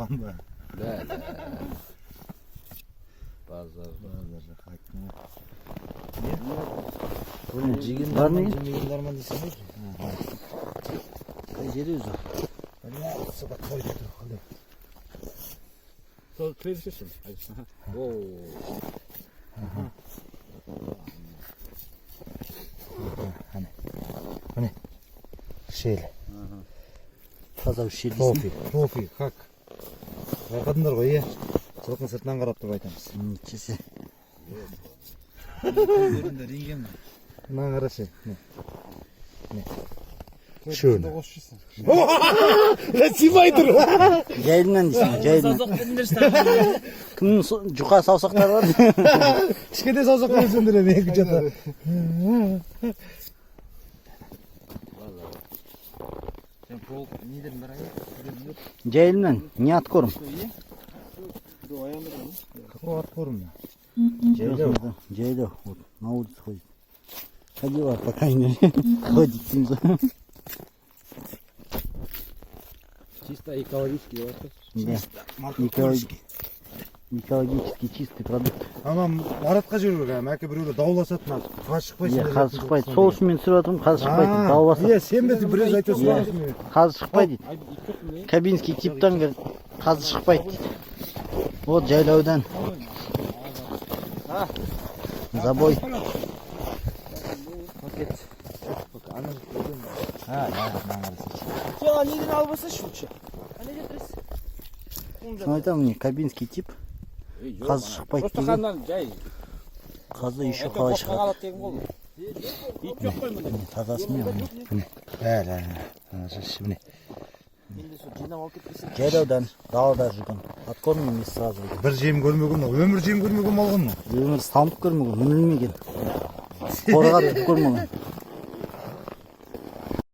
Ағам ба? Базар. Жегендар ма? Жемегендар ма десе ме? Қай жері өзі? Собак қойды тұр. Сол кіресің. Міне. Шел. Таза шелдесін. Профи, хак. Байқадыңдар ғой, жылқын сыртынан қарап тұрып айтамыз. Кесе. Көздерінде ренген ма? Мына қарашы. Шөне. Симай тұр. Жайылынан дейсің, жайылынан. Кімнің жұқа саусақтары бар? Кішкене саусақтарын сөндірем, екі жата. Жайылынан, не откорм? Какой откорм? Жайлау, вот, на улице ходит. Ходила, пока не ходит с ним. Чисто экологический вопрос. Чисто, экологически чистый продукт. Анам Маратқа жүріп, мәке біреулер дауласатын, қаз шықпайсың. Қазы шықпайды. Сол үшін мен түсіріп жатырмын, қазы шықпайды. Дауласады. Сен бе біраз айтасың. Қазы шықпайды дейді. Кабинский типтан қазы шықпайды дейді. Вот жайлаудан. Забой. Неден албаса шучу. Шunu айтамын, не кабинский тип. Қазы шықпайды дейді. Қазы еще қалай шығады. Тазасымен міне. Міне. Жайлаудан, далада жүрген. Откорм емес сразу. Бір жем көрмеген, өмір жем көрмеген болған. Өмір салынып көрмеген, мінілмеген. Қорға түсіп көрмеген.